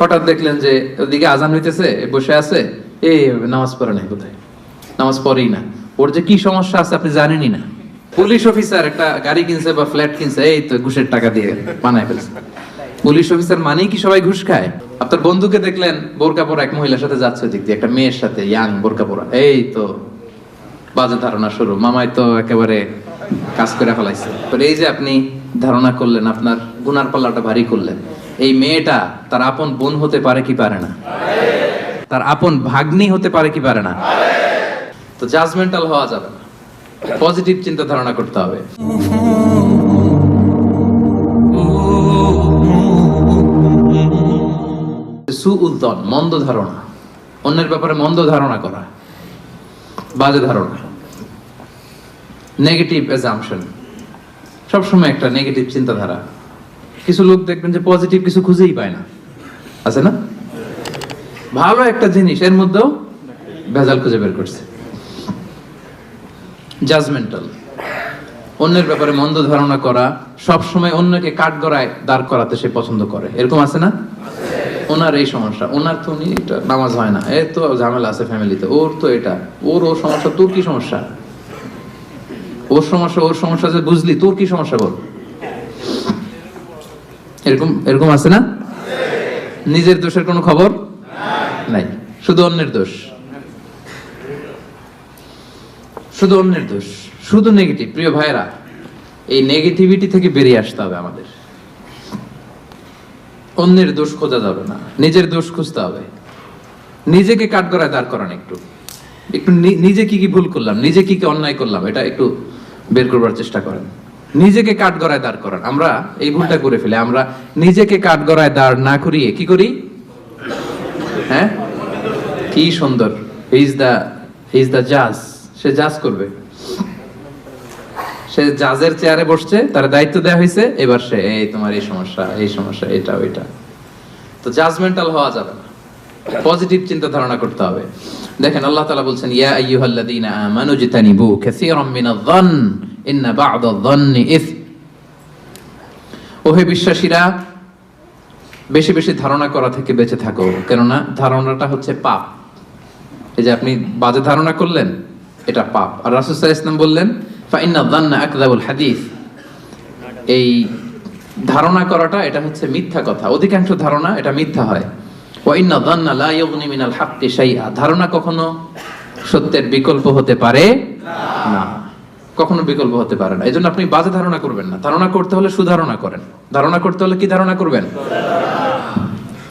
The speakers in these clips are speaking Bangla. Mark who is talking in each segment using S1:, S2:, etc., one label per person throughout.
S1: হঠাৎ দেখলেন যে ওদিকে আজান হইতেছে, বসে আছে, এই নামাজ পড়ে নাই, কোথায় নামাজ পড়েই না, ওর যে কি সমস্যা আছে আপনি জানেনই না। পুলিশ অফিসার একটা গাড়ি কিনছে বা ফ্ল্যাট কিনছে, এই তো ঘুষের টাকা দিয়ে বানায় ফেলছে। পুলিশ অফিসার মানেই কি সবাই ঘুষ খায়? আপনার বন্ধুকে দেখলেন বোরকা পরা এক মহিলার সাথে যাচ্ছে দিক দিয়ে, একটা মেয়ের সাথে, ইয়াং বোরকা পরা, এই তো বাজে ধারণা শুরু, মামাই তো একেবারে কাজ করে ফেলাইছে। এই যে আপনি ধারণা করলেন, আপনার গুনার পাল্লাটা ভারী করলেন। এই মেয়েটা তার আপন বোন হতে পারে কি পারে না? তার আপন ভাগ্নি হতে পারে কি পারে না? তো জাজমেন্টাল হওয়া যাবে না, পজিটিভ চিন্তা ধারণা করতে হবে। সুউদ্দন, মন্দ ধারণা, অন্যের ব্যাপারে মন্দ ধারণা করা, বাজে ধারণা, নেগেটিভ অ্যাজাম্পশন, সবসময় একটা নেগেটিভ চিন্তাধারা। কিছু লোক দেখবেন যে পজিটিভ কিছু খুঁজেই পায় না, আছে না? ভালো একটা জিনিস এর মধ্যেও ভেজাল খুঁজে বের করছে। জাজমেন্টাল, অন্যের ব্যাপারে মন্দ ধারণা করা, সবসময় অন্যকে কাঠগড়ায় দাঁড় করাতে সে পছন্দ করে, এরকম আছে না? ওনার এই সমস্যা, ওনার তো এটা নামাজ হয় না, এর তো ঝামেলা আছে ফ্যামিলিতে, ওর তো এটা, ওর সমস্যা, তোর কি সমস্যা? ওর সমস্যা যে বুঝলি, তোর কি সমস্যা বল? এরকম এরকম আছে না? নিজের দোষের কোনো খবর নাই, শুধু অন্যের দোষ, শুধু অন্যের দোষ, শুধু নেগেটিভ। প্রিয় ভাইরা, এই নেগেটিভিটি থেকে বেরিয়ে আসতে হবে আমাদের। অন্যের দোষ খোঁজা যাবে না, নিজের দোষ খুঁজতে হবে। নিজেকে কাঠগড়ায় দাঁড় করান, একটু একটু নিজে কি কি ভুল করলাম, নিজে কি কি অন্যায় করলাম, এটা একটু বের করবার চেষ্টা করেন। নিজেকে কাঠগড়ায় দাঁড় করান। আমরা এই ভুলটা করে ফেলে, আমরা নিজেকে কাঠগড়ায় দাঁড় না করিয়ে কি করি? হ্যাঁ, কি সুন্দর, হি ইজ দা জাজ, সে জাজ করবে, সে জাজের চেয়ারে বসছে, তার দায়িত্ব দেওয়া হয়েছে, এবার সে এই তোমার এই সমস্যা, এই সমস্যা, এটা ওইটা। তো জাজমেন্টাল হওয়া যাবে না, পজিটিভ চিন্তা ধারণা করতে হবে। দেখেন আল্লাহ তাআলা বলছেন, ইয়া আইয়ুহাল্লাযীনা আমানু জিতানিবু কাসীরাম মিনায-যন্ন ইন্না বা'দায-যন্নি ইসম। ওহে বিশ্বাসীরা, বেশি বেশি ধারণা করা থেকে বেঁচে থাকো, কেননা ধারণাটা হচ্ছে পাপ। এই যে আপনি বাজে ধারণা করলেন, এটা পাপ। আর রাসূল সাল্লাল্লাহু আলাইহি ওয়াসাল্লাম বললেন, ফাইন্নায-যন্না আকযাবুল হাদীস, এই ধারণা করাটা এটা হচ্ছে মিথ্যা কথা, অধিকাংশ ধারণা এটা মিথ্যা হয়। ওয়া ইন্নায-যন্না লা ইউগনি মিনাল হাক্কি শাইআ, ধারণা কখনো সত্যের বিকল্প হতে পারে না, কখনো বিকল্প হতে পারে না। এজন্য আপনি বাজে ধারণা করবেন না। ধারণা করতে হলে সুধারণা করেন। ধারণা করতে হলে কি ধারণা করবেন?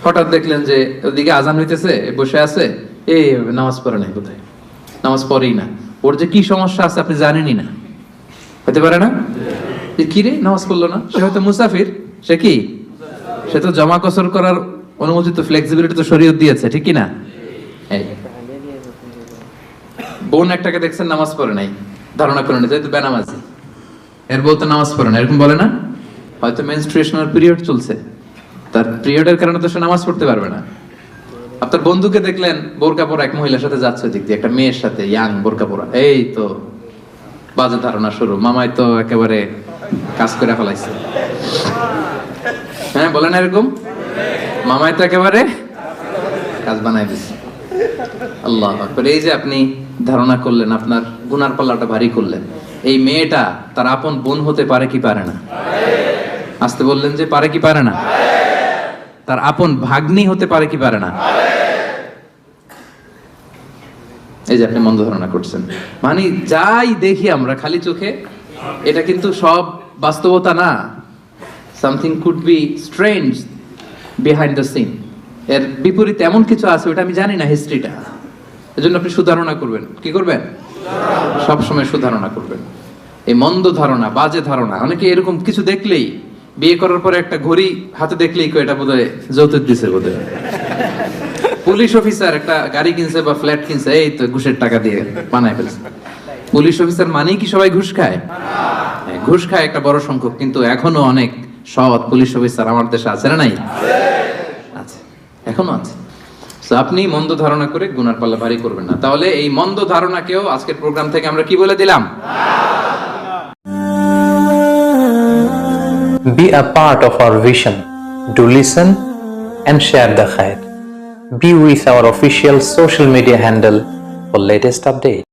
S1: হঠাৎ দেখলেন যে ওদিকে আজান হইতেছে, বসে আছে, এই নামাজ পড়ে নাই, কোথায় নামাজ পড়েই না, ওর যে কি সমস্যা আছে আপনি জানেনই না, হতে পারে না? কি রে নামাজ পড়লো না, সে হয়তো মুসাফির, সে কি, সে তো জমা কসর করার অনুমতি তো, ফ্লেক্সিবিলিটি তো শরীয়ত দিয়েছে, ঠিক কি না? এই বোন একটাকে দেখছেন নামাজ পড়ে নাই, ধারণা করে নিতে তো বেনামাজি, এর বউ তো নামাজ পড়ে না, এরকম বলে না? হয়তো মেনস্ট্রুয়েশনাল পিরিয়ড চলছে, তার পিরিয়ডের কারণে তো সে নামাজ পড়তে পারবে না। আপনার বন্ধুকে দেখলেন বোরকা পরা এক মহিলার সাথে যাচ্ছে দিক দিয়ে, একটা মেয়ের সাথে, ইয়াং বোরকা পরা, এই তো বাজে ধারণা শুরু, মামাই তো একেবারে কাজ করে ফেলাইছে। হ্যাঁ বলেন এরকম, মামাই তো একেবারে কাজ বানাই দিচ্ছে। আল্লাহু আকবার। এই যে আপনি ধারণা করলেন, আপনার গুনার পাল্লাটা ভারী করলেন। এই মেয়েটা তার আপন বোন হতে পারে কি পারে না? আসতে বললেন যে পারে কি পারে না? তার আপন ভাগ্নি হতে পারে কি পারে না? এই যে আপনি মন্দ ধারণা করছেন, মানে যাই দেখি আমরা খালি চোখে, এটা কিন্তু সব বাস্তবতা না। Something could be strange behind the scene, এর বিপরীতে এমন কিছু আছে, ওটা আমি জানি না হিস্ট্রিটা। এজন্য আপনি সুধারণা করবেন। কি করবেন? সব সময় সুধারণা করবেন। এই মন্দ ধারণা, বাজে ধারণা, অনেকে এরকম কিছু দেখলেই, বিয়ে করার পরে একটা ঘড়ি হাতে দেখলেই কই এটা বোধহয় যৌতুক দিছে, বোধহয় পুলিশ অফিসার একটা গাড়ি কিনছে বা ফ্ল্যাট কিনছে, এই তো ঘুষের টাকা দিয়ে বানায় ফেলছে। পুলিশ অফিসার মানেই কি সবাই ঘুষ খায়? ঘুষ খায় একটা বড় সংখ্যক, কিন্তু এখনো অনেক সৎ পুলিশ অফিসার আমার দেশে আছে না? নাই? আছে, এখনো আছে। আপনি মন্দ ধারণা করে গুনার পাল্লা ভারী করবেন না। তাহলে এই মন্দ ধারণাকেও আজকের প্রোগ্রাম থেকে আমরা কি বলে দিলাম?
S2: Be a part of our vision. Do listen, and share the khair. Be with our official social media handle for latest updates.